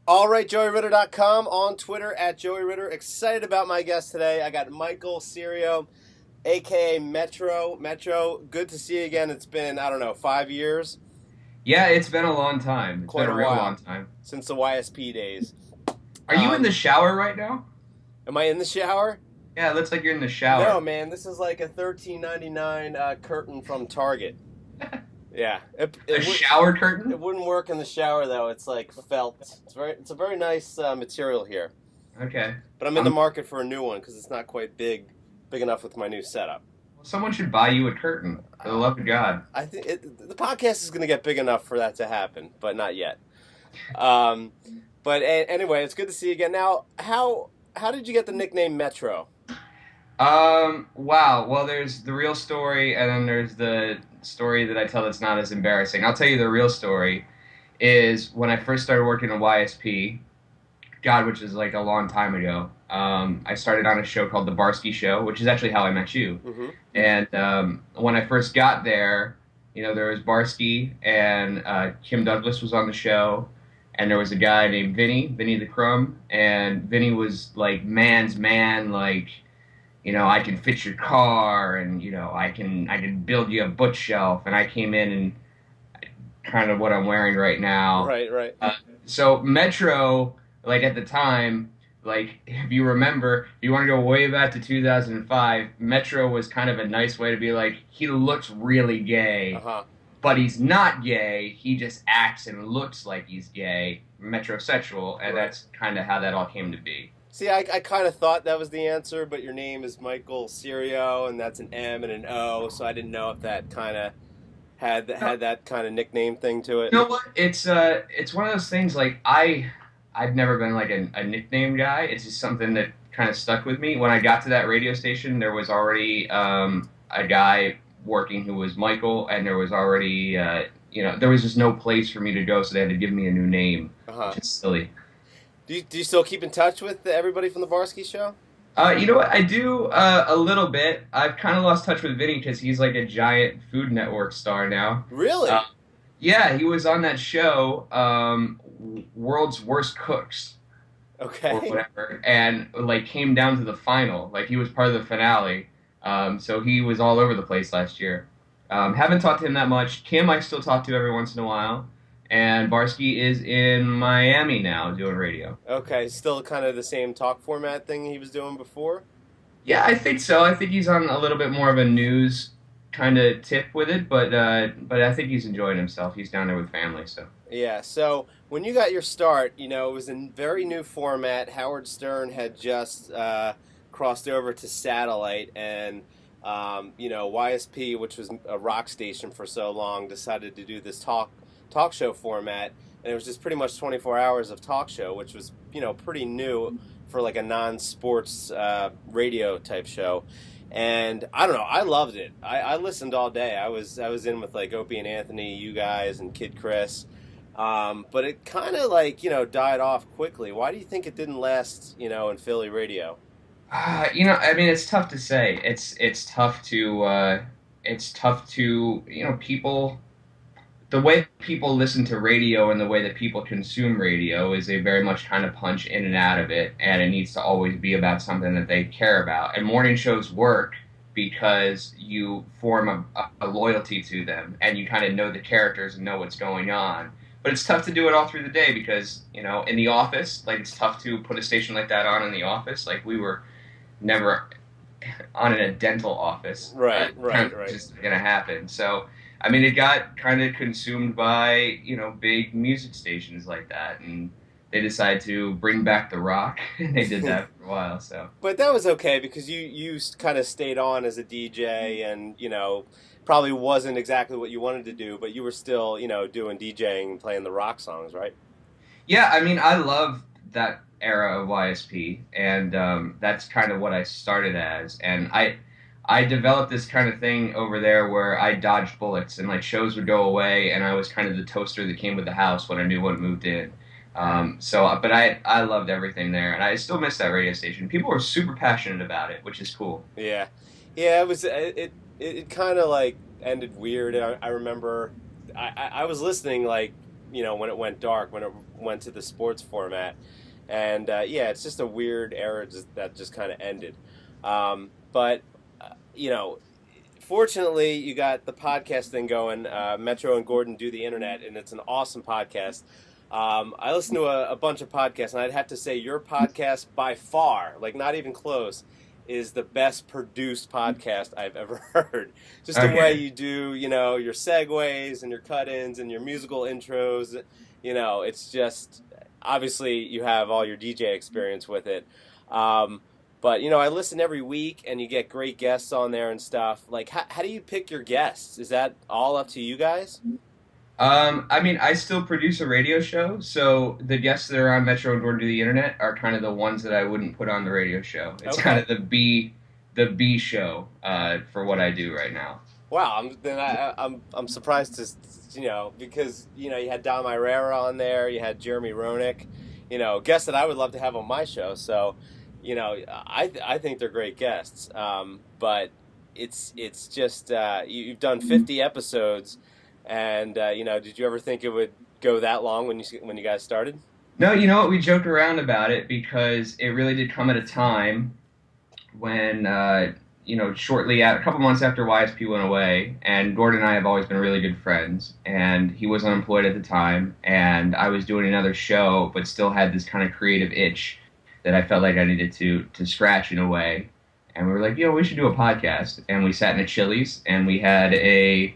All right, JoeyRitter.com, on Twitter at Joey Ritter. Excited about my guest today. I got Michael Serio, aka Metro. Metro, good to see you again. It's been, I don't know, 5 years? Yeah, it's been a long time. It's been Quite a a real long while. time. Since the YSP days. Are you in Um, the shower right now? am I in the shower? Yeah, it looks like you're in the No, shower. man. This is like a $13.99 curtain from Target. Yeah, A shower curtain? it wouldn't work in the shower though. It's like felt. It's a very nice material here. Okay. But I'm in the market for a new one because it's not quite big enough with my new setup. Someone should buy you a curtain, for the love of God. I think the podcast is going to get big enough for that to happen, but not yet. Um, but anyway, it's good to see you again. Now, how did you get the nickname Metro? Wow. Well, there's the real story, and then there's the story that I tell that's not as embarrassing. I'll tell you the real story is when I first started working at YSP, God, which is like a long time ago. I started on a show called The Barsky Show, which is actually how I met you. Mm-hmm. And when I first got there, there was Barsky and Kim Douglas was on the show, and there was a guy named Vinny the Crumb, and Vinny was like man's man, like I can fit your car, and I can build you a bookshelf, and I came in and kind of what I'm wearing right now. Right, right. So Metro, like at the time, like if you remember, if you want to go way back to 2005, Metro was kind of a nice way to be like, he looks really gay, Uh-huh. but he's not gay. He just acts and looks like he's gay, metrosexual, and Right. that's kind of how that all came to be. See, I kind of thought that was the answer, but your name is Michael Serio, and that's an M and an O, so I didn't know if that kind of had that kind of nickname thing to it. You know what? It's one of those things like I've never been like a nickname guy. It's just something that kind of stuck with me. When I got to that radio station, there was already a guy working who was Michael, and there was already there was just no place for me to go, so they had to give me a new name, Uh-huh. which is silly. Do you still keep in touch with everybody from the Varsky show? You know what? I do a little bit. I've kind of lost touch with Vinny because he's like a giant Food Network star now. Really? Yeah, he was on that show, World's Worst Cooks or Okay. whatever, and like came down to the final. Like he was part of the finale. So he was all over the place last year. Haven't talked to him that much. Kim, I still talk to every once in a while. And Barsky is in Miami now doing radio. Okay, still kind of the same talk format thing he was doing before? Yeah, I think so. I think he's on a little bit more of a news kind of tip with it, but I think he's enjoying himself. He's down there with family, so. Yeah, so when you got your start, it was a very new format. Howard Stern had just crossed over to satellite, and YSP, which was a rock station for so long, decided to do this talk show format, and it was just pretty much 24 hours of talk show, which was pretty new for like a non-sports radio type show. And I don't know, I loved it. I listened all day. I was in with like Opie and Anthony, you guys, and Kid Chris. But it kind of like died off quickly. Why do you think it didn't last in Philly radio? I mean, it's tough to say. It's tough to people. The way people listen to radio and the way that people consume radio is they very much kind of punch in and out of it, and it needs to always be about something that they care about. And morning shows work because you form a loyalty to them, and you kind of know the characters and know what's going on. But it's tough to do it all through the day because, in the office, like it's tough to put a station like that on in the office. Like we were never on in a dental office. Right, right, It's right. just gonna happen. So, I mean, it got kind of consumed by big music stations like that, and they decided to bring back the rock, and they did that for a while. So, But that was okay because you kind of stayed on as a DJ, and probably wasn't exactly what you wanted to do, but you were still doing DJing and playing the rock songs, right? yeah, I mean, I love that era of YSP, and that's kind of what I started as, and I developed this kind of thing over there where I dodged bullets and like shows would go away and I was kind of the toaster that came with the house when a new one moved in. But I loved everything there and I still miss that radio station. People were super passionate about it, which is cool. Yeah, yeah. It kind of like ended weird. I remember I was listening like when it went dark, when it went to the sports format. And yeah, it's just a weird era that just kind of ended. But you know, fortunately, you got the podcast thing going. Metro and Gordon do the internet, and it's an awesome podcast. I listen to a bunch of podcasts, and I'd have to say your podcast by far, like not even close, is the best produced podcast I've ever heard. Just the way you do, your segues and your cut-ins and your musical intros. It's just obviously you have all your DJ experience with it. But I listen every week, and you get great guests on there and stuff. Like, how do you pick your guests? Is that all up to you guys? I mean, I still produce a radio show, so the guests that are on Metro and Gordon to the Internet are kind of the ones that I wouldn't put on the radio show. It's kind of the B show for what I do right now. Wow, I'm surprised to because you had Dom Irera on there, you had Jeremy Roenick, guests that I would love to have on my show. So, I think they're great guests. But it's just you've done 50 episodes. And did you ever think it would go that long when you guys started? No, you know what? We joked around about it because it really did come at a time when shortly a couple months after YSP went away, and Gordon and I have always been really good friends, and he was unemployed at the time, and I was doing another show, but still had this kind of creative itch that I felt like I needed to scratch in a way, and we were like, we should do a podcast, and we sat in a Chili's, and we had a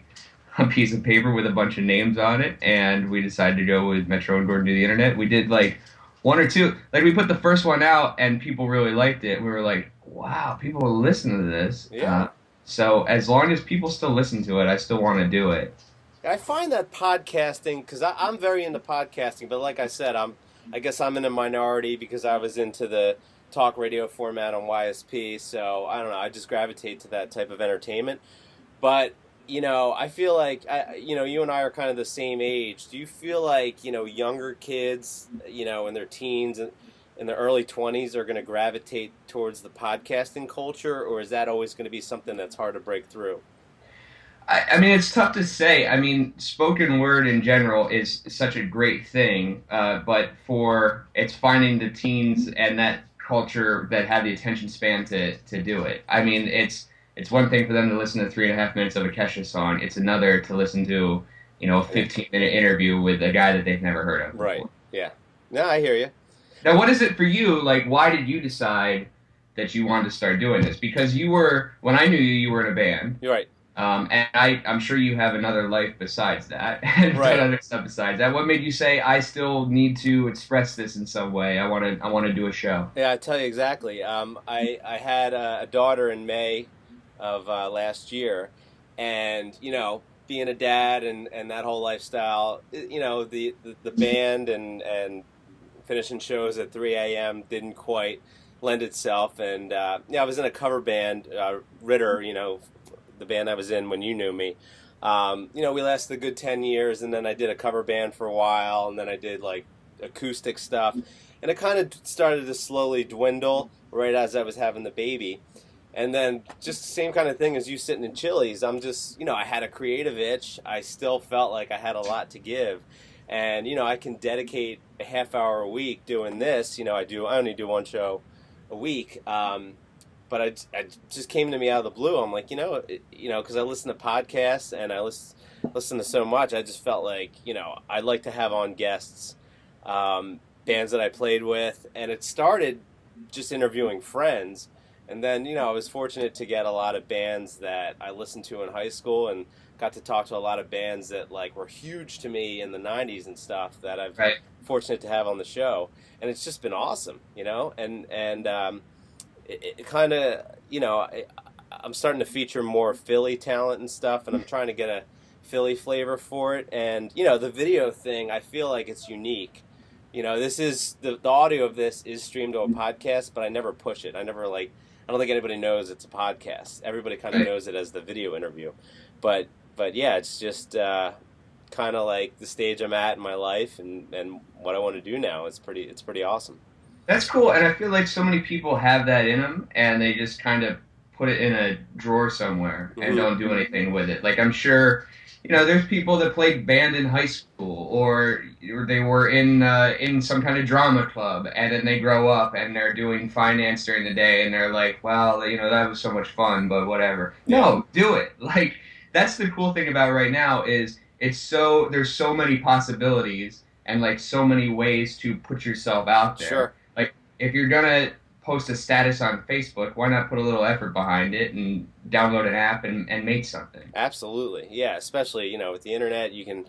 piece of paper with a bunch of names on it, and we decided to go with Metro and Gordon to the Internet. We did like one or two, like we put the first one out and people really liked it. We were like, wow, people will listen to this. Yeah. So as long as people still listen to it, I still want to do it. I find that podcasting, because I'm very into podcasting, but like I said, I guess I'm in a minority because I was into the talk radio format on YSP, so I don't know, I just gravitate to that type of entertainment. But I feel like, you and I are kind of the same age. Do you feel like, younger kids, in their teens and in their early 20s are going to gravitate towards the podcasting culture, or is that always going to be something that's hard to break through? I mean, it's tough to say. I mean, spoken word in general is such a great thing, but it's finding the teens and that culture that have the attention span to do it. I mean, it's one thing for them to listen to 3.5 minutes of a Kesha song. It's another to listen to, a 15-minute interview with a guy that they've never heard of before. Right. Yeah. No, I hear you. Now, what is it for you? Like, why did you decide that you wanted to start doing this? Because when I knew you were in a band. You're right. And I'm sure you have another life besides that, and right. Other stuff besides that. What made you say, I still need to express this in some way? I want to do a show. Yeah, I tell you exactly. I had a daughter in May of last year, and being a dad and that whole lifestyle, the band and finishing shows at 3 a.m. didn't quite lend itself, and I was in a cover band, Ritter, the band I was in when you knew me. We lasted a good 10 years, and then I did a cover band for a while, and then I did like acoustic stuff, and it kind of started to slowly dwindle right as I was having the baby. And then just the same kind of thing as you sitting in Chili's. I'm just, I had a creative itch. I still felt like I had a lot to give. And, I can dedicate a half hour a week doing this. I only do one show a week. But I just came to me out of the blue. I'm like, because I listen to podcasts and I listen to so much, I just felt like, I'd like to have on guests, bands that I played with. And it started just interviewing friends. And then, I was fortunate to get a lot of bands that I listened to in high school and got to talk to a lot of bands that, like, were huge to me in the 90s and stuff that I've fortunate to have on the show. And it's just been awesome, And it kind of, I'm starting to feature more Philly talent and stuff, and I'm trying to get a Philly flavor for it. And, the video thing, I feel like it's unique. This is, the audio of this is streamed to a podcast, but I never push it. I don't think anybody knows it's a podcast. Everybody kind of knows it as the video interview. But yeah, it's just kind of like the stage I'm at in my life and what I want to do now. It's pretty awesome. That's cool, and I feel like so many people have that in them, and they just kind of put it in a drawer somewhere and Mhm. don't do anything with it. Like I'm sure, there's people that played band in high school, or they were in some kind of drama club, and then they grow up and they're doing finance during the day, and they're like, well, that was so much fun, but whatever. Yeah. No, do it. Like that's the cool thing about right now is there's so many possibilities and like so many ways to put yourself out there. Sure. Like if you're gonna post a status on Facebook, why not put a little effort behind it and download an app and make something? Absolutely. Yeah. Especially with the internet, you can,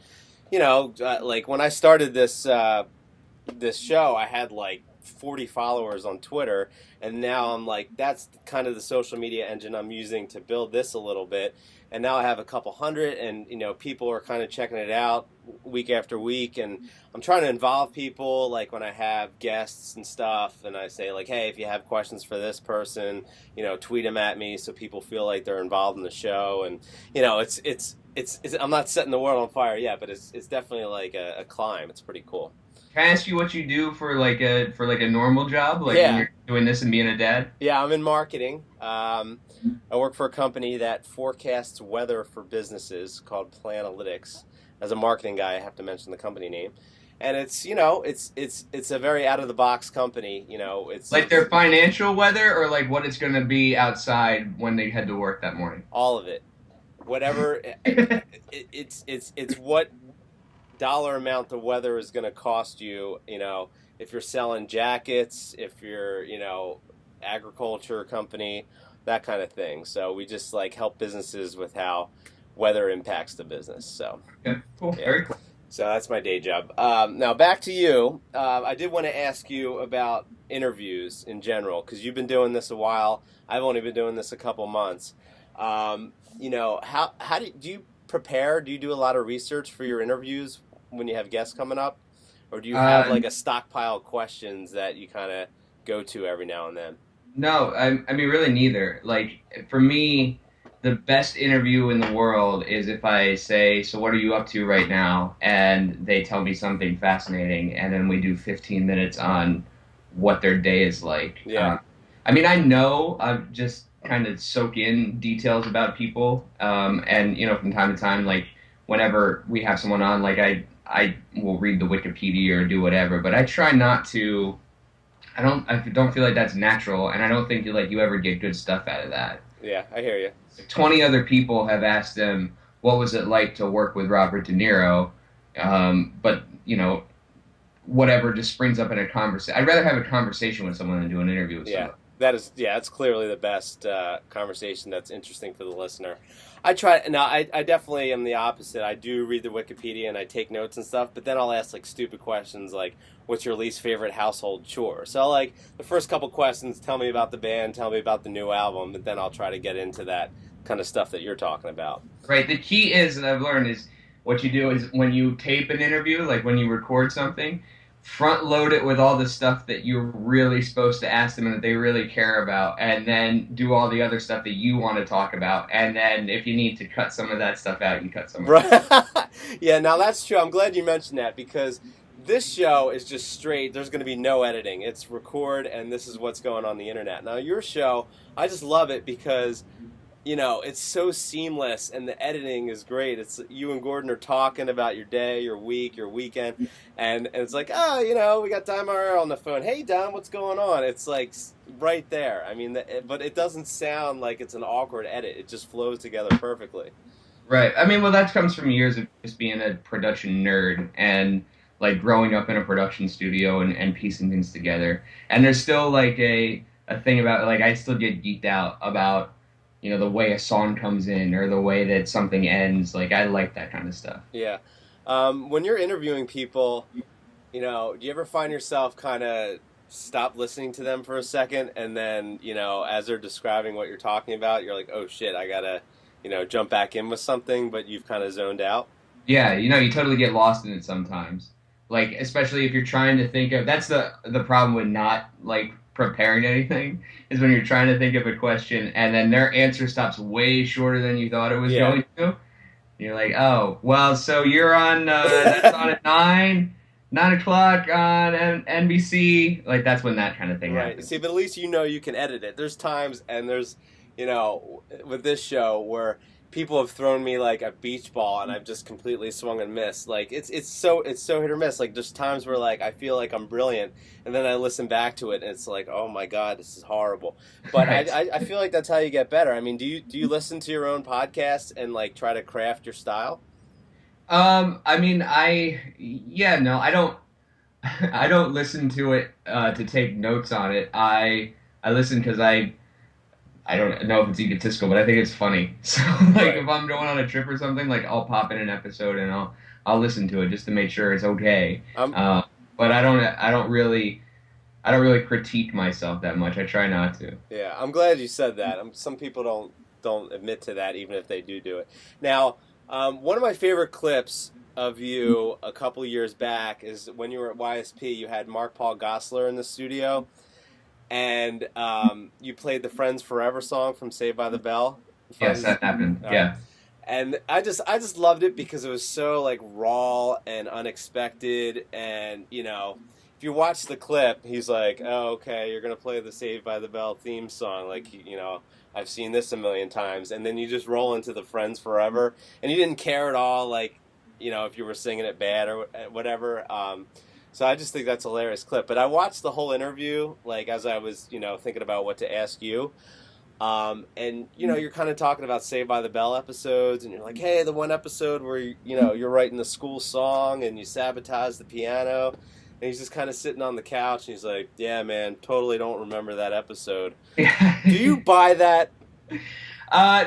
like when I started this show, I had like 40 followers on Twitter, and now I'm like, that's kind of the social media engine I'm using to build this a little bit. And now I have a couple hundred, and people are kind of checking it out week after week, and I'm trying to involve people, like when I have guests and stuff, and I say like, hey, if you have questions for this person, tweet them at me, so people feel like they're involved in the show. And it's I'm not setting the world on fire yet, but it's definitely like a climb. It's pretty cool. Can I ask you what you do for like a normal job, like when Yeah. you're doing this and being a dad? Yeah, I'm in marketing. I work for a company that forecasts weather for businesses called Planalytics. As a marketing guy, I have to mention the company name, and it's a very out of the box company. Like their financial weather, or like what it's going to be outside when they head to work that morning? all of it, whatever. It's what dollar amount the weather is going to cost you. If you're selling jackets, if you're agriculture company, that kind of thing. So we just like help businesses with how weather impacts the business. So Okay, cool, yeah. very cool. So that's my day job. Now back to you. I did want to ask you about interviews in general, because you've been doing this a while. I've only been doing this a couple months. How do you prepare? Do you do a lot of research for your interviews when you have guests coming up, or do you have like a stockpile of questions that you kind of go to every now and then? No, I mean really neither. Like for me, the best interview in the world is if I say, "So what are you up to right now?" and they tell me something fascinating, and then we do 15 minutes on what their day is like. Yeah. I mean, I just kind of soak in details about people, and from time to time, like whenever we have someone on, like I will read the Wikipedia or do whatever, but I try not to. I don't feel like that's natural, and I don't think you ever get good stuff out of that. Yeah, I hear you. 20 other people have asked them, what was it like to work with Robert De Niro? But, whatever just springs up in a conversation. I'd rather have a conversation with someone than do an interview with someone. That's clearly the best conversation that's interesting for the listener. I try. Now, I definitely am the opposite. I do read the Wikipedia and I take notes and stuff, but then I'll ask like stupid questions like, what's your least favorite household chore? So like the first couple questions, tell me about the band, tell me about the new album, but then I'll try to get into that kind of stuff that you're talking about. Right. The key is, that I've learned, is what you do is when you tape an interview, like when you record something, front load it with all the stuff that you're really supposed to ask them and that they really care about, and then do all the other stuff that you want to talk about. And then if you need to cut some of that stuff out, you cut some of it out. Yeah, now that's true. I'm glad you mentioned that, because this show is just straight. There's going to be no editing. It's record, and this is what's going on the internet. Now, your show, I just love it because it's so seamless, and the editing is great. It's you and Gordon are talking about your day, your week, your weekend, and it's like, we got Don Mara on the phone. Hey, Don, what's going on? It's like right there. I mean, but it doesn't sound like it's an awkward edit. It just flows together perfectly. Right. I mean, well, that comes from years of just being a production nerd and like growing up in a production studio and piecing things together. And there's still like a thing about, like, I still get geeked out about the way a song comes in or the way that something ends. Like, I like that kind of stuff. Yeah. When you're interviewing people, do you ever find yourself kind of stop listening to them for a second, and then, as they're describing what you're talking about, you're like, oh shit, I gotta, jump back in with something, but you've kind of zoned out? Yeah, you totally get lost in it sometimes. Like, especially if you're trying to think of, that's the problem with not, like, preparing anything, is when you're trying to think of a question and then their answer stops way shorter than you thought it was going to. You're like, oh, well, so you're on, that's on at 9 o'clock on NBC. Like, that's when that kind of thing happens. See, but at least you can edit it. There's times, and there's, you know, with this show where people have thrown me like a beach ball and I've just completely swung and missed. Like it's so hit or miss. Like there's times where like I feel like I'm brilliant, and then I listen back to it and it's like, oh my god, this is horrible. But Right. I feel like that's how you get better. I mean, do you listen to your own podcast and like try to craft your style? I mean, yeah, no, I don't. I don't listen to it to take notes on it. I listen because I don't know if it's egotistical, but I think it's funny. So like Right. if I'm going on a trip or something, like I'll pop in an episode and I'll listen to it just to make sure it's okay. I'm Uh, but I don't really critique myself that much. I try not to. Yeah, I'm glad you said that. Some people don't admit to that, even if they do it. Now, one of my favorite clips of you a couple years back is when you were at YSP. You had Mark Paul Gosselaar in the studio, and you played the "Friends Forever" song from Saved by the Bell. Yes, Friends. that happened. All right. Yeah. And I just loved it because it was so like raw and unexpected, and if you watch the clip, he's like, oh, okay, you're gonna play the Saved by the Bell theme song, like I've seen this a million times, and then you just roll into the Friends Forever, and you didn't care at all, like if you were singing it bad or whatever. So I just think that's a hilarious clip. But I watched the whole interview, like as I was thinking about what to ask you. And you're kind of talking about Saved by the Bell episodes, and you're like, hey, the one episode where you're writing the school song and you sabotage the piano, and he's just kind of sitting on the couch, and he's like, yeah, man, totally don't remember that episode. Do you buy that?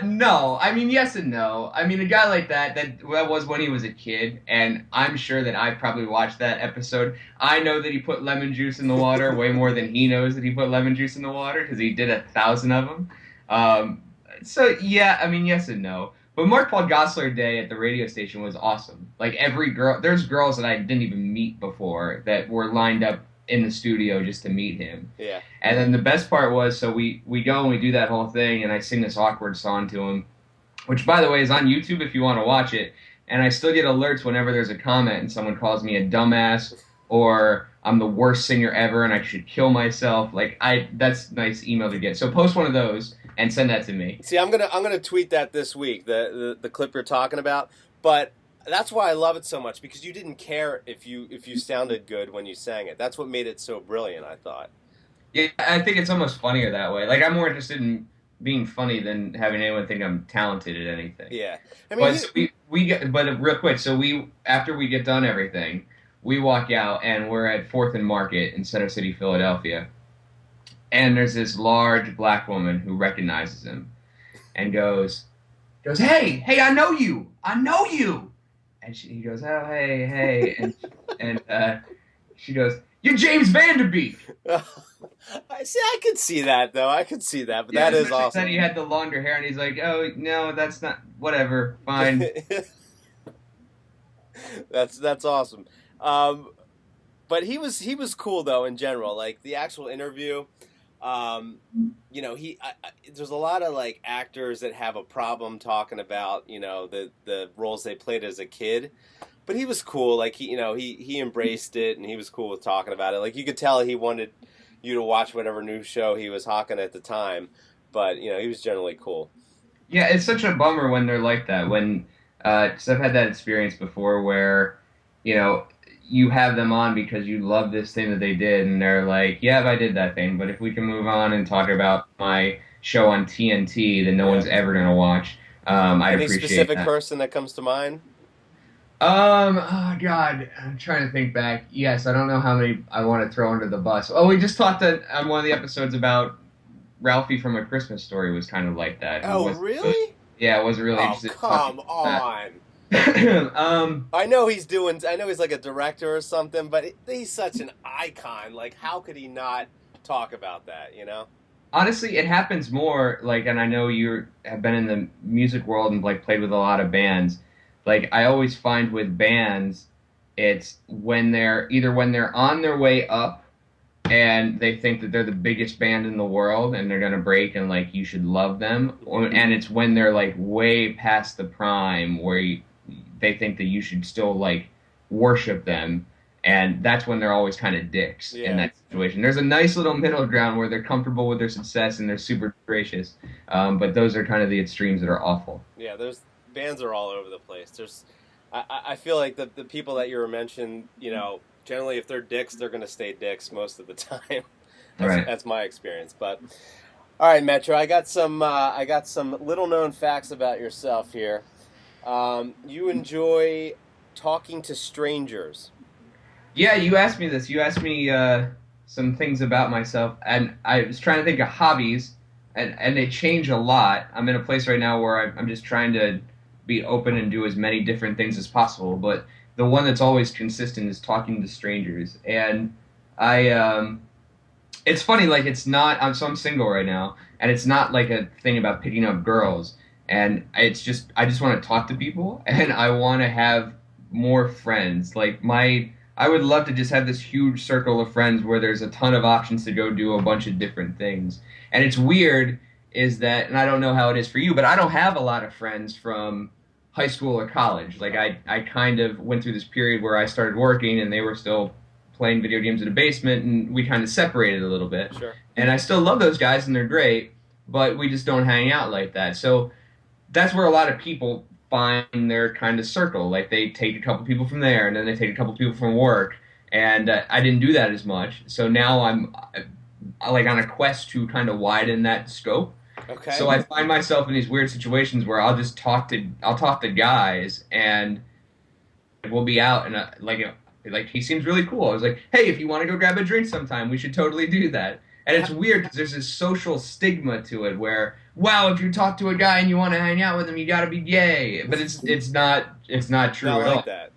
No. I mean, yes and no. I mean, a guy like that was when he was a kid, and I'm sure that I probably watched that episode. I know that he put lemon juice in the water way more than he knows that he put lemon juice in the water because he did 1,000 of them. Um, so yeah, I mean, yes and no. But Mark Paul Gosselaar Day at the radio station was awesome. Like every girl, there's girls that I didn't even meet before that were lined up in the studio just to meet him. Yeah. And then the best part was, so we go and we do that whole thing, and I sing this awkward song to him, which, by the way, is on YouTube if you want to watch it. And I still get alerts whenever there's a comment and someone calls me a dumbass or I'm the worst singer ever and I should kill myself. Like, that's a nice email to get. So post one of those and send that to me. See, I'm gonna tweet that this week, the clip you're talking about. But that's why I love it so much, because you didn't care if you sounded good when you sang it. That's what made it so brilliant, I thought. Yeah, I think it's almost funnier that way. Like, I'm more interested in being funny than having anyone think I'm talented at anything. Yeah, I mean, But so we get, but real quick, so after we get done everything, we walk out and we're at Fourth and Market in Center City, Philadelphia, and there's this large black woman who recognizes him and goes, hey, I know you, and he goes, oh, hey, and she goes, you're James Vanderbeek. I see. I could see that though. I could see that, but Yeah, that is especially awesome. that he had the longer hair, and he's like, oh no, that's not, whatever, fine. That's awesome. Um, but he was cool though in general. Like the actual interview, um, there's a lot of like actors that have a problem talking about the roles they played as a kid. But he was cool. Like he embraced it, and he was cool with talking about it. Like you could tell he wanted you to watch whatever new show he was hawking at the time. But he was generally cool. Yeah, it's such a bummer when they're like that. When, because I've had that experience before where, you know, you have them on because you love this thing that they did, and they're like, yeah, I did that thing, but if we can move on and talk about my show on TNT that no Yeah. one's ever going to watch, I'd Any appreciate specific that. person that comes to mind? Oh God, I'm trying to think back. Yes, I don't know how many I want to throw under the bus. Oh, we just talked on one of the episodes about Ralphie from A Christmas Story was kind of like that. Oh, really? Yeah, I wasn't really Oh, interested in come talking on. about that. I know he's like a director or something, but he's such an icon. Like, how could he not talk about that? Honestly, it happens more like, and I know you have been in the music world and like played with a lot of bands. Like I always find with bands, it's when they're on their way up and they think that they're the biggest band in the world and they're gonna break and like you should love them, and it's when they're like way past the prime where they think that you should still like worship them, And that's when they're always kind of dicks in Yeah. that situation. There's a nice little middle ground where they're comfortable with their success and they're super gracious. But those are kind of the extremes that are awful. Yeah, there's bands are all over the place. I feel like the people that you were mentioned, generally if they're dicks, they're gonna stay dicks most of the time. That's Right. that's my experience. But all right, Metro, I got some little known facts about yourself here. You enjoy talking to strangers. Yeah, you asked me this. You asked me some things about myself, and I was trying to think of hobbies, and they change a lot. I'm in a place right now where I'm just trying to be open and do as many different things as possible. But the one that's always consistent is talking to strangers. And it's funny, like it's not. I'm single right now, and it's not like a thing about picking up girls. And it's just I just want to talk to people, and I want to have more friends. I would love to just have this huge circle of friends where there's a ton of options to go do a bunch of different things. And it's weird is that, and I don't know how it is for you, but I don't have a lot of friends from high school or college. Like I kind of went through this period where I started working and they were still playing video games in the basement and we kind of separated a little bit. Sure. And I still love those guys and they're great, but we just don't hang out like that. So that's where a lot of people find their kind of circle. Like they take a couple people from there, and then they take a couple people from work. And I didn't do that as much, so now I'm like on a quest to kind of widen that scope. Okay. So I find myself in these weird situations where I'll talk to guys, and we'll be out, and like he seems really cool. I was like, hey, if you want to go grab a drink sometime, we should totally do that. And it's weird because there's this social stigma to it where, wow, if you talk to a guy and you want to hang out with him, you got to be gay. But it's not true Not at like all. that.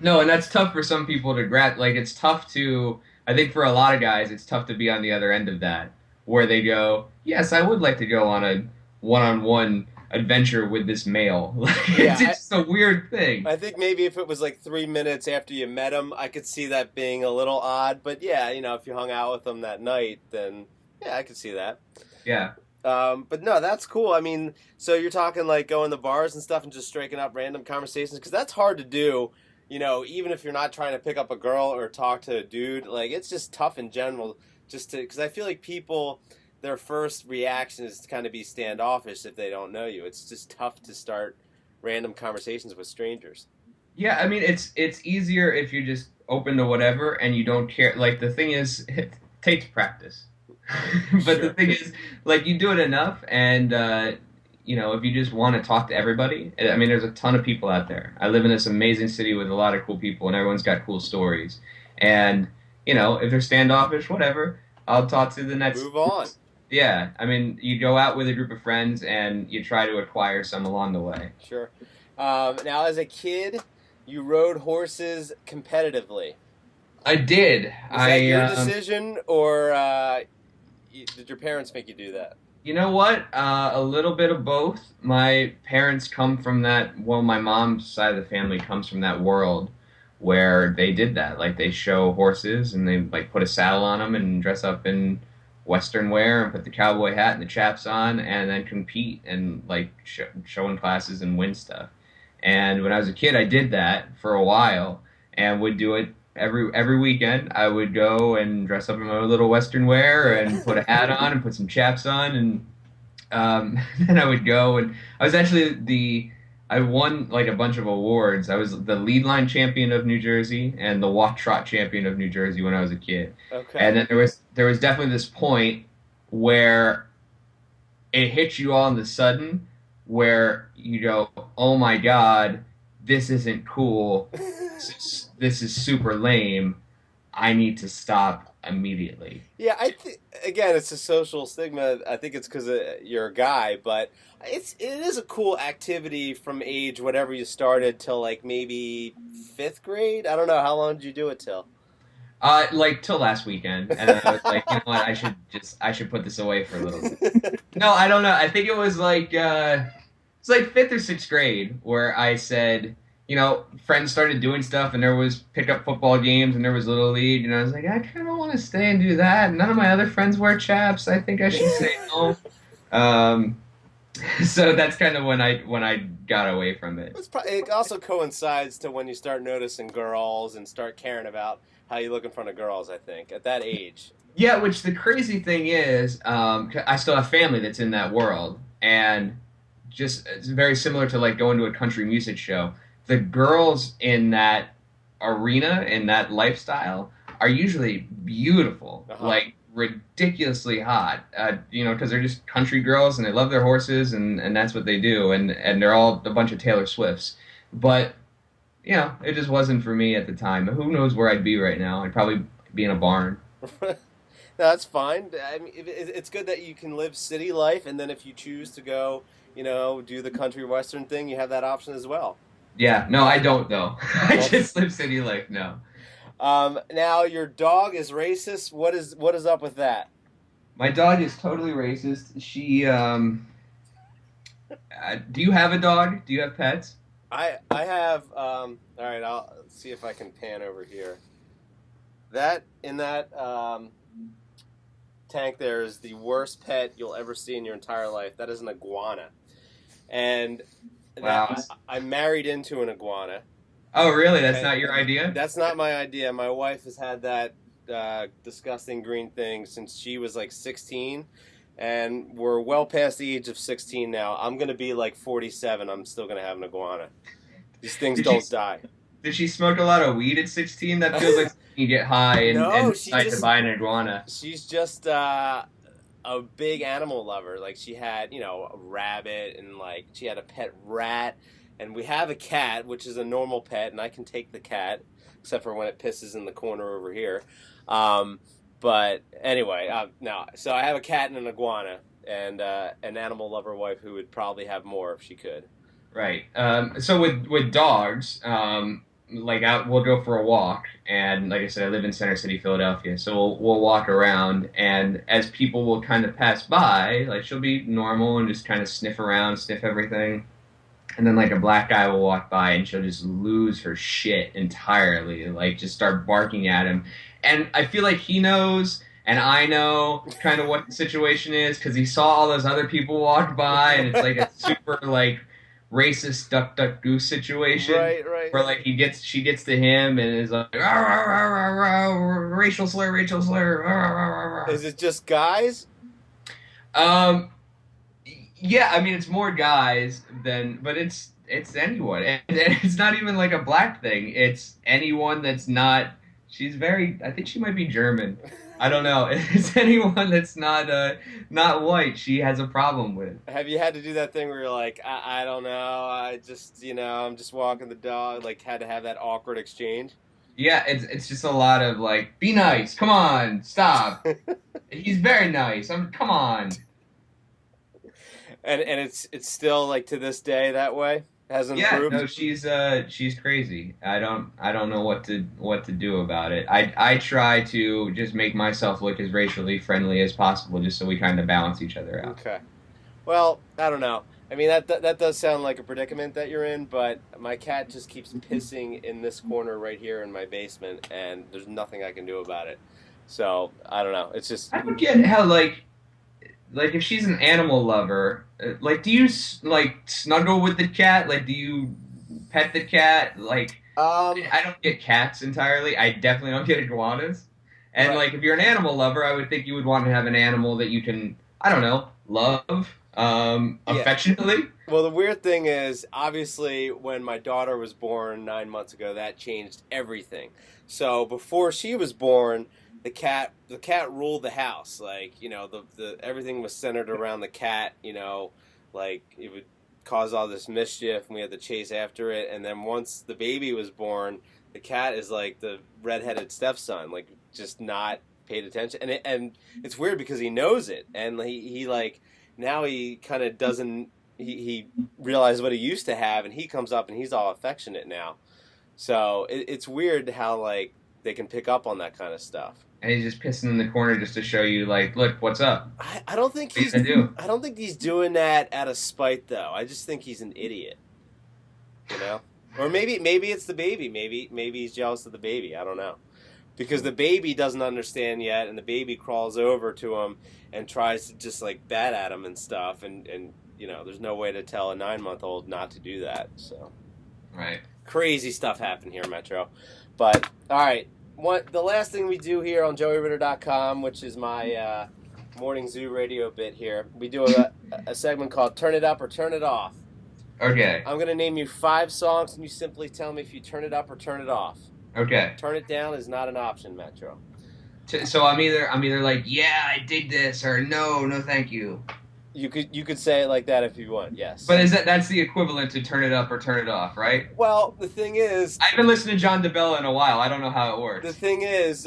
No, and that's tough for some people to grab. Like it's tough to. I think for a lot of guys, it's tough to be on the other end of that, where they go, yes, I would like to go on a one-on-one adventure with this male. Like, Yeah, it's just a weird thing. I think maybe if it was like 3 minutes after you met him, I could see that being a little odd. But yeah, if you hung out with him that night, then yeah, I could see that. Yeah. But no, that's cool. I mean, so you're talking like going to bars and stuff and just striking up random conversations because that's hard to do. Even if you're not trying to pick up a girl or talk to a dude, like it's just tough in general. Because I feel like people, their first reaction is to kind of be standoffish if they don't know you. It's just tough to start random conversations with strangers. Yeah, I mean it's easier if you're just open to whatever and you don't care. Like the thing is, it takes practice. But the Sure. thing is, like you do it enough, and if you just want to talk to everybody, I mean, there's a ton of people out there. I live in this amazing city with a lot of cool people, and everyone's got cool stories. And if they're standoffish, whatever, I'll talk to the next. Move on. Yeah, I mean, you go out with a group of friends and you try to acquire some along the way. Sure. Now, as a kid, you rode horses competitively. I did. Was that your decision, or did your parents make you do that? You know what? A little bit of both. My parents come from that. Well, my mom's side of the family comes from that world where they did that. Like they show horses and they like put a saddle on them and dress up in Western wear and put the cowboy hat and the chaps on and then compete and like showing classes and win stuff. And when I was a kid, I did that for a while and would do it every weekend. I would go and dress up in my little Western wear and put a hat on and put some chaps on, and then I would go and I was actually I won like a bunch of awards. I was the lead line champion of New Jersey and the walk trot champion of New Jersey when I was a kid. Okay. And then there was definitely this point where it hits you all of a sudden where you go, oh my God, this isn't cool. This is super lame. I need to stop immediately. Yeah, I think again, it's a social stigma. I think it's because you're a guy, but it is a cool activity from age whatever you started till like maybe fifth grade. I don't know how long did you do it till. Like till last weekend, and then I was like, you know what, I should put this away for a little bit. No, I don't know. I think it was like it's like fifth or sixth grade where I said, friends started doing stuff, and there was pickup football games, and there was little league, and I was like, I kind of want to stay and do that. None of my other friends wear chaps. I think I should stay home. So that's kind of when I got away from it. It also coincides to when you start noticing girls and start caring about how you look in front of girls. I think at that age. Yeah, which the crazy thing is, I still have family that's in that world, and just it's very similar to like going to a country music show. The girls in that arena, in that lifestyle, are usually beautiful, Uh huh. like ridiculously hot. Because they're just country girls and they love their horses, and that's what they do, and they're all a bunch of Taylor Swifts. But it just wasn't for me at the time. Who knows where I'd be right now? I'd probably be in a barn. No, that's fine. I mean, it's good that you can live city life, and then if you choose to go, do the country western thing, you have that option as well. Yeah, no, I don't though. I Well, just live city life now. now your dog is racist. What is up with that? My dog is totally racist. Do you have a dog? Do you have pets? I have. All right, I'll see if I can pan over here. That in that tank there is the worst pet you'll ever see in your entire life. That is an iguana, and Wow. I married into an iguana. Oh, really? That's Okay, not your idea? that's not my idea. My wife has had that disgusting green thing since she was like 16, and we're well past the age of 16 now. I'm gonna be like 47. I'm still gonna have an iguana. These things Did she don't die. did she smoke a lot of weed at 16? That feels like you get high and No, she decide to just buy an iguana. she's just a big animal lover. Like she had, a rabbit and like she had a pet rat, and we have a cat, which is a normal pet, and I can take the cat, except for when it pisses in the corner over here. Um, but anyway, no. So I have a cat and an iguana, and an animal lover wife who would probably have more if she could. Right. So with dogs, like we'll go for a walk, and like I said, I live in Center City, Philadelphia, so we'll walk around, and as people will kind of pass by, like she'll be normal and just kind of sniff around, sniff everything, and then like a black guy will walk by, and she'll just lose her shit entirely, like just start barking at him, and I feel like he knows. And I know kind of what the situation is because he saw all those other people walk by, and it's like a super like racist duck duck goose situation Right, right. where like she gets to him and is like "Rah, rah, rah, rah, rah, racial slur rah, rah, rah, rah." Is it just guys? um yeah, I mean it's more guys than, but it's anyone, and it's not even like a black thing, it's anyone that's not, she's very, I think she might be German, I don't know. It's anyone that's not white she has a problem with. Have you had to do that thing where you're like, I don't know, I just, I'm just walking the dog, like had to have that awkward exchange? Yeah, it's just a lot of like, be nice, come on, stop. He's very nice. Come on. And it's still like to this day that way? Hasn't Yeah, improved? no, she's crazy. I don't know what to do about it. I try to just make myself look as racially friendly as possible, just so we kind of balance each other out. Okay. Well, I don't know. I mean, that does sound like a predicament that you're in, but my cat just keeps pissing in this corner right here in my basement, and there's nothing I can do about it. So I don't know. It's just I don't get how like if she's an animal lover, like do you like snuggle with the cat? Like do you pet the cat? Like um I don't get cats entirely. I definitely don't get iguanas. And right. like if you're an animal lover, I would think you would want to have an animal that you can, I don't know, love Yeah. affectionately. Well, the weird thing is, obviously, when my daughter was born 9 months ago, that changed everything. So before she was born, the cat ruled the house. Like the everything was centered around the cat. Like it would cause all this mischief, and we had to chase after it. And then once the baby was born, the cat is like the redheaded stepson, like just not paid attention. And it's weird because he knows it, and he like now he kind of doesn't. He realized what he used to have, and he comes up and he's all affectionate now. So it's weird how like they can pick up on that kind of stuff. And he's just pissing in the corner just to show you, like, look, what's up? I don't think What are you he's gonna do? I don't think he's doing that out of spite though. I just think he's an idiot, you know. Or maybe it's the baby. Maybe he's jealous of the baby. I don't know. Because the baby doesn't understand yet, and the baby crawls over to him and tries to just like bat at him and stuff, and there's no way to tell a 9-month-old not to do that. So Right. crazy stuff happened here, Metro. But all right, the last thing we do here on JoeyRitter.com, which is my morning zoo radio bit here, we do a segment called "Turn It Up or Turn It Off." Okay. I'm gonna name you 5 songs, and you simply tell me if you turn it up or turn it off. Okay. Turn it down is not an option, Metro. So I'm either like, yeah, I dig this, or no, thank you. You could say it like that if you want, yes. But that's the equivalent to turn it up or turn it off, right? Well, the thing is, I haven't listened to John DeBella in a while. I don't know how it works. The thing is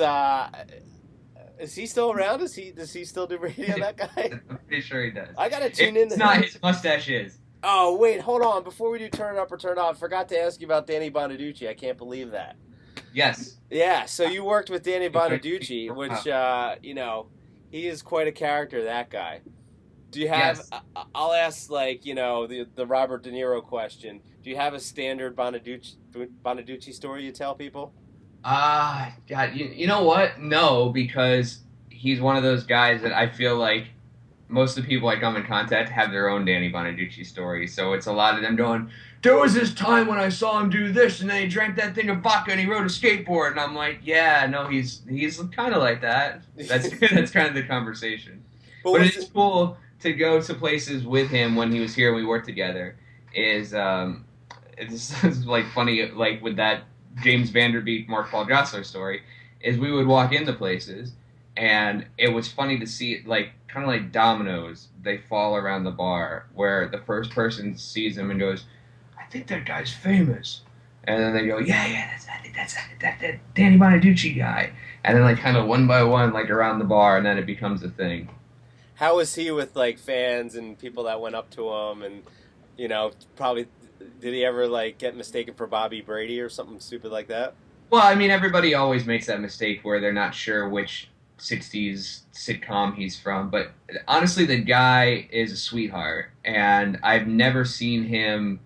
he still around? Does he still do radio? That guy? I'm pretty sure he does. I gotta tune in. It's not his mustache is. Oh wait, hold on. Before we do turn it up or turn it off, I forgot to ask you about Danny Bonaduce. I can't believe that. Yes. Yeah. So you worked with Danny Bonaduce, which he is quite a character. That guy. Do you have? Yes. I'll ask the Robert De Niro question. Do you have a standard Bonaduce story you tell people? God, you know what? No, because he's one of those guys that I feel like most of the people I come in contact have their own Danny Bonaduce story. So it's a lot of them going, there was this time when I saw him do this, and then he drank that thing of vodka and he rode a skateboard, and I'm like, yeah, no, he's kind of like that. That's kind of the conversation. But it's cool to go to places with him when he was here and we worked together. It's like funny, like with that James Vanderbeek, Mark Paul Gosselaar story, is we would walk into places, and it was funny to see it, like kind of like dominoes. They fall around the bar, where the first person sees him and goes, "I think that guy's famous," and then they go, "Yeah, I think that's that Danny Bonaduce guy," and then like kind of one by one, like around the bar, and then it becomes a thing. How was he with like fans and people that went up to him, and probably? Did he ever get mistaken for Bobby Brady or something stupid like that? Well, I mean, everybody always makes that mistake where they're not sure which 60s sitcom he's from. But honestly, the guy is a sweetheart, and I've never seen him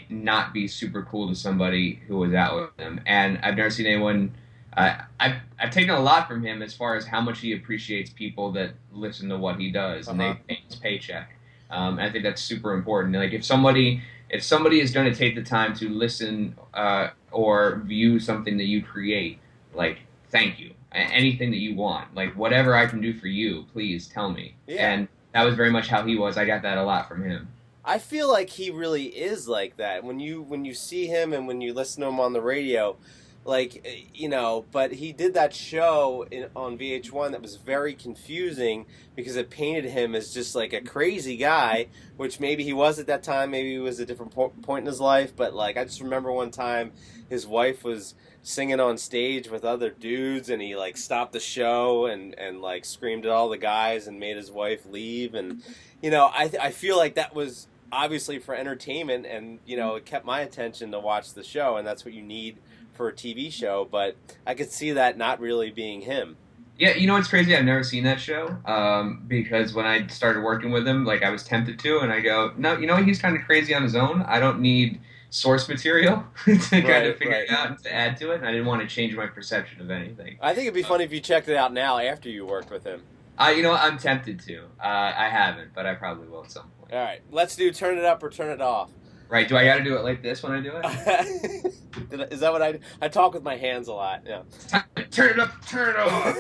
not be super cool to somebody who was out with him. And I've never seen anyone. I've taken a lot from him as far as how much he appreciates people that listen to what he does and they pay his paycheck. I think that's super important. If somebody is going to take the time to listen or view something that you create, thank you. Anything that you want, whatever I can do for you, please tell me. Yeah. And that was very much how he was. I got that a lot from him. I feel like he really is like that. When you see him and when you listen to him on the radio, but he did that show on VH1 that was very confusing because it painted him as just like a crazy guy, which maybe he was at that time, maybe he was at a different point in his life, but I just remember one time his wife was singing on stage with other dudes and he stopped the show and screamed at all the guys and made his wife leave, and I feel like that was obviously for entertainment, and it kept my attention to watch the show, and that's what you need for a TV show, but I could see that not really being him. Yeah, what's crazy? I've never seen that show because when I started working with him, I was tempted to, and I go, no, he's kind of crazy on his own. I don't need source material to kind of figure it out and to add to it, and I didn't want to change my perception of anything. I think it'd be funny if you checked it out now after you worked with him. I'm tempted to. I haven't, but I probably will at some point. All right, let's do turn it up or turn it off. Right, do I got to do it like this when I do it? Is that what I talk with my hands a lot? Yeah. Turn it up, turn it off.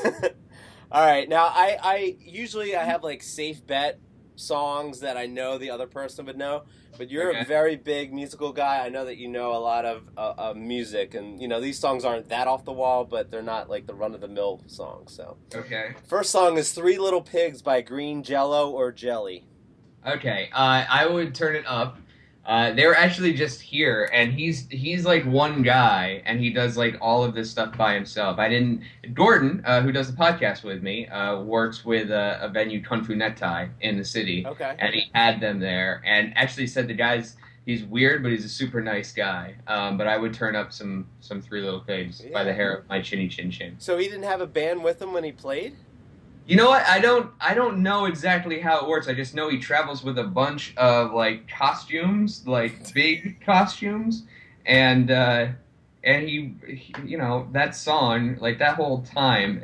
All right, now I usually have safe bet songs that I know the other person would know, but you're a very big musical guy. I know that you know a lot of music, and these songs aren't that off the wall, but they're not the run of the mill songs. So okay. First song is Three Little Pigs by Green Jello or Jelly. Okay, I would turn it up. They were actually just here, and he's one guy, and he does all of this stuff by himself. Gordon, who does the podcast with me, works with a venue, Kung Fu Necktie, in the city. Okay. And he had them there, and actually said the guy's, he's weird, but he's a super nice guy. But I would turn up some Three Little Pigs by the hair of my chinny chin chin. So he didn't have a band with him when he played? You know what? I don't know exactly how it works. I just know he travels with a bunch of costumes, big costumes, and he that song, that whole time,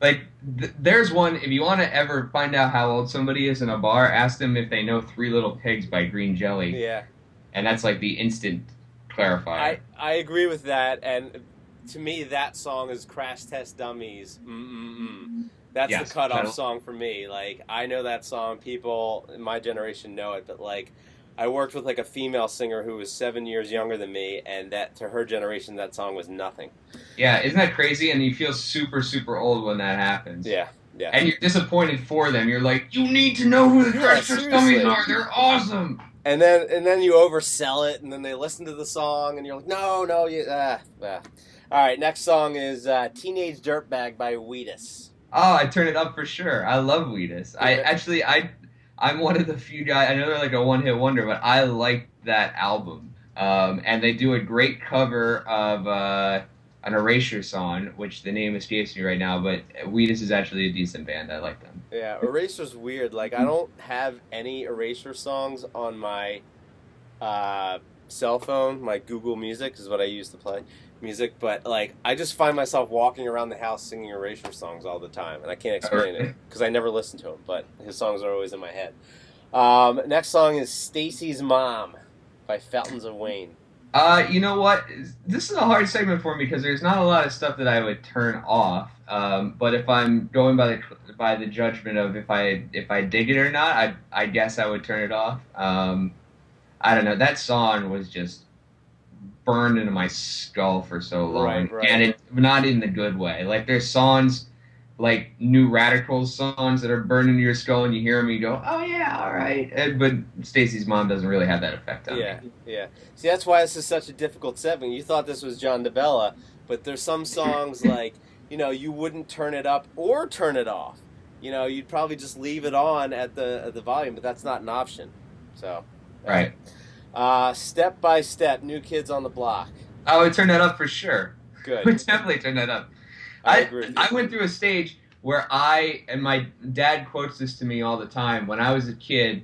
Like, there's one. If you want to ever find out how old somebody is in a bar, ask them if they know Three Little Pigs by Green Jelly, Yeah. and that's like the instant clarifier. I agree with that, and to me, that song is Crash Test Dummies. Mm-mm-mm. That's the Yes, cutoff title. song for me. Like, I know that song. People in my generation know it, but like, I worked with like a female singer who was 7 years younger than me, and that to her generation, that song was nothing. Yeah, isn't that crazy? And you feel super, super old when that happens. Yeah, yeah, And you're disappointed for them. You're like, you need to know who the yeah. Crash Test Dummies Seriously. are. They're awesome. And then you oversell it, and then they listen to the song, and you're like, no, no, All right, next song is "Teenage Dirtbag" by Wheatus. Oh, I turn it up for sure. I love Wheatus. Yeah. I'm one of the few guys. I know they're like a one hit wonder, but I like that album. And they do a great cover of an Erasure song, which the name escapes me right now. But Wheatus is actually a decent band. I like them. Yeah, Eraser's weird. Like, I don't have any Erasure songs on my uh, cell phone. My Google Music is what I use to play music. But, like, I just find myself walking around the house singing Erasure songs all the time. And I can't explain it because I never listen to him. But his songs are always in my head. Next song is Stacy's Mom by Fountains of Wayne. You know what? This is a hard segment for me because there's not a lot of stuff that I would turn off. But if I'm going by the judgment of if I dig it or not, I guess I would turn it off. I don't know. That song was just burned into my skull for so long, Right, right. and it's not in the good way. Like there's songs like New Radicals songs that are burned into your skull, and you hear them, and you go, "Oh yeah, all right." But Stacy's Mom doesn't really have that effect on me. Yeah, yeah. See, that's why this is such a difficult segment. You thought this was John DeBella, but there's some songs like, you wouldn't turn it up or turn it off. You'd probably just leave it on at the volume, but that's not an option. So, Right. Step by Step, New Kids on the Block. I would turn that up for sure. I would Good. definitely turn that up. I I agree with you. I went through a stage where and my dad quotes this to me all the time. When I was a kid,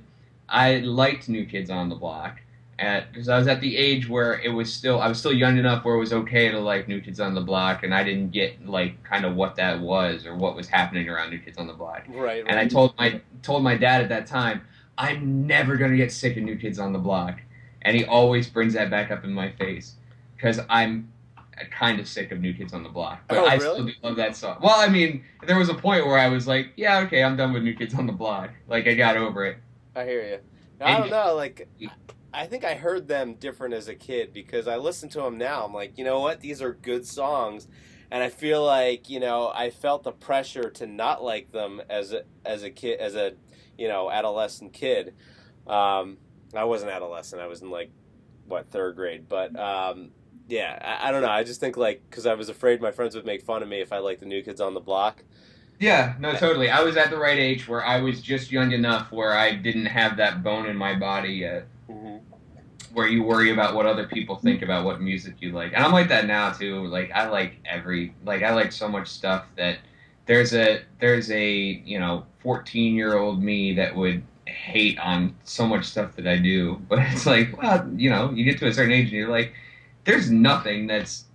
I liked New Kids on the Block, because I was at the age where I was still young enough where it was okay to like New Kids on the Block, and I didn't get like kind of what that was or what was happening around New Kids on the Block. Right, And I right. told my dad at that time, I'm never gonna get sick of New Kids on the Block, and he always brings that back up in my face because I'm kind of sick of New Kids on the Block, but Oh, I really? still do love that song. Well, I mean, there was a point where I was like, yeah, okay, I'm done with New Kids on the Block. Like, I got over it. I hear you. I don't And know. Like, I think I heard them different as a kid because I listen to them now. I'm like, you know what? These are good songs, and I feel like I felt the pressure to not like them as a kid, as a adolescent kid. I wasn't adolescent. I was in like what, third grade, but yeah, I don't know. I just think like because I was afraid my friends would make fun of me if I liked the New Kids on the Block. yeah, no, totally. I was at the right age where I was just young enough where I didn't have that bone in my body yet, Hmm. where you worry about what other people think about what music you like. And I'm like that now too. Like I like so much stuff that there's a 14-year-old me that would hate on so much stuff that I do. But it's like, well, you get to a certain age and you're like, there's nothing that's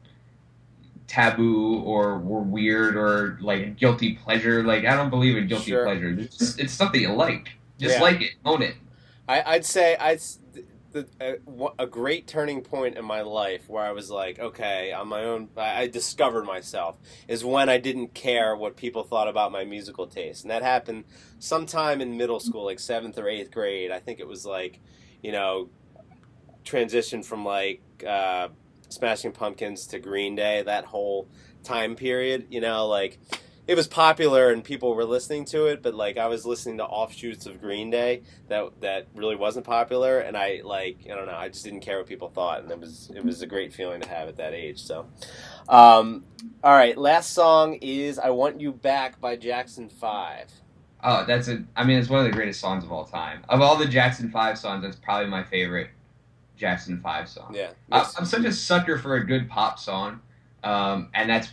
taboo or weird or like guilty pleasure. Like I don't believe in guilty Sure. pleasure. It's stuff that you like. Just Yeah. like it, own it. I'd say a great turning point in my life where I was like, okay, on my own, I discovered myself is when I didn't care what people thought about my musical taste, and that happened sometime in middle school, like seventh or eighth grade. I think it was like, you know, transition from like Smashing Pumpkins to Green Day. That whole time period, like it was popular and people were listening to it, but like I was listening to offshoots of Green Day that really wasn't popular, and I don't know, I just didn't care what people thought, and it was a great feeling to have at that age. So, all right, last song is "I Want You Back" by Jackson 5. Oh, I mean, it's one of the greatest songs of all time. Of all the Jackson 5 songs, that's probably my favorite Jackson 5 song. Yeah, I'm such a sucker for a good pop song, and that's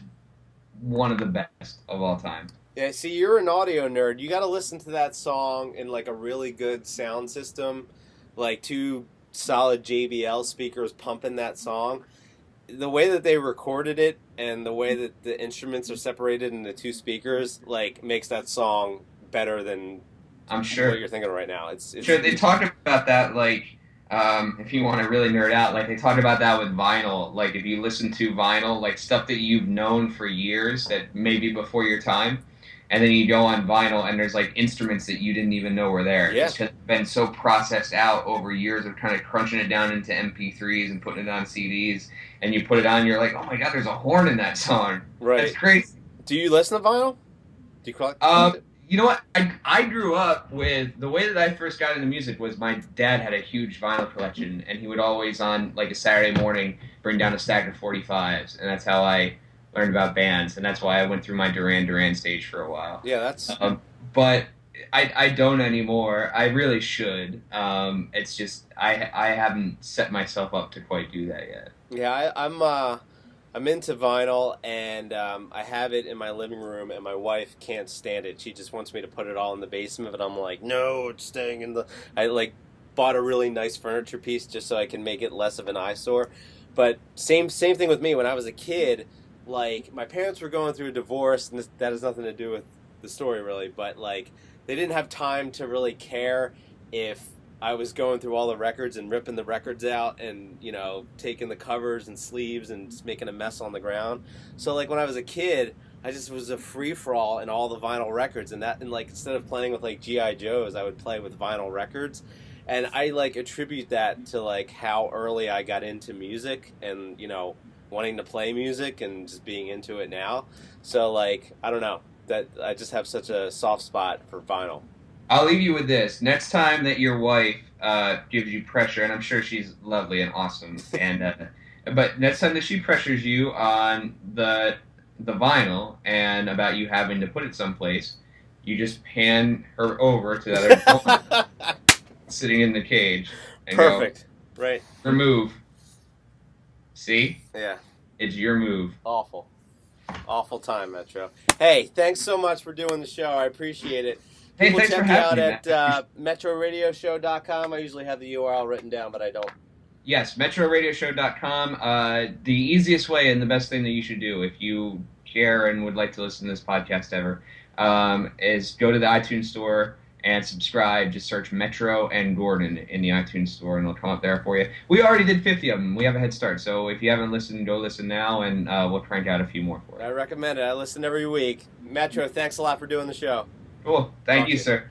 one of the best of all time. yeah. See, you're an audio nerd. You got to listen to that song in like a really good sound system, like two solid JBL speakers pumping that song. the way that they recorded it and the way that the instruments are separated into two speakers, like, makes that song better than I'm what sure. you're thinking of right now. It's Sure, they talked about that, like, if you want to really nerd out, like, they talked about that with vinyl. Like, if you listen to vinyl, like, stuff that you've known for years that maybe before your time, and then you go on vinyl and there's, like, instruments that you didn't even know were there. yeah, It's just been so processed out over years of kind of crunching it down into MP3s and putting it on CDs, and you put it on, you're like, oh my God, there's a horn in that song. That's right. crazy. Do you listen to vinyl? Do you collect it? You know what? I grew up with the way that I first got into music was my dad had a huge vinyl collection, and he would always on like a Saturday morning bring down a stack of 45s, and that's how I learned about bands, and that's why I went through my Duran Duran stage for a while. Yeah, that's But I don't anymore. I really should. It's just I haven't set myself up to quite do that yet. yeah. I'm into vinyl, and I have it in my living room, and my wife can't stand it. She just wants me to put it all in the basement, but I'm like, no, it's staying in the. I like bought a really nice furniture piece just so I can make it less of an eyesore. But same thing with me. When I was a kid, like my parents were going through a divorce, and that has nothing to do with the story really. But like they didn't have time to really care if I was going through all the records and ripping the records out and, taking the covers and sleeves and just making a mess on the ground. So, like, when I was a kid, I just was a free-for-all in all the vinyl records. And like, instead of playing with, like, G.I. Joes, I would play with vinyl records. And I, like, attribute that to, like, how early I got into music and, wanting to play music and just being into it now. So, like, I don't know. That I just have such a soft spot for vinyl. I'll leave you with this. Next time that your wife gives you pressure, and I'm sure she's lovely and awesome, and but next time that she pressures you on the vinyl and about you having to put it someplace, you just pan her over to the other woman sitting in the cage and Perfect. Right. go, remove. See? Yeah. It's your move. Awful. Awful time, Metro. Hey, thanks so much for doing the show. I appreciate it. Hey, People thanks check for you out having me, at metroradioshow.com. I usually have the URL written down, but I don't. Yes, metroradioshow.com. The easiest way and the best thing that you should do if you care and would like to listen to this podcast ever is go to the iTunes store and subscribe. Just search Metro and Gordon in the iTunes store, and it'll come up there for you. We already did 50 of them. We have a head start. So if you haven't listened, go listen now, and we'll crank out a few more for you. I recommend it. I listen every week. Metro, thanks a lot for doing the show. Cool. Thank Talk you, to you. sir.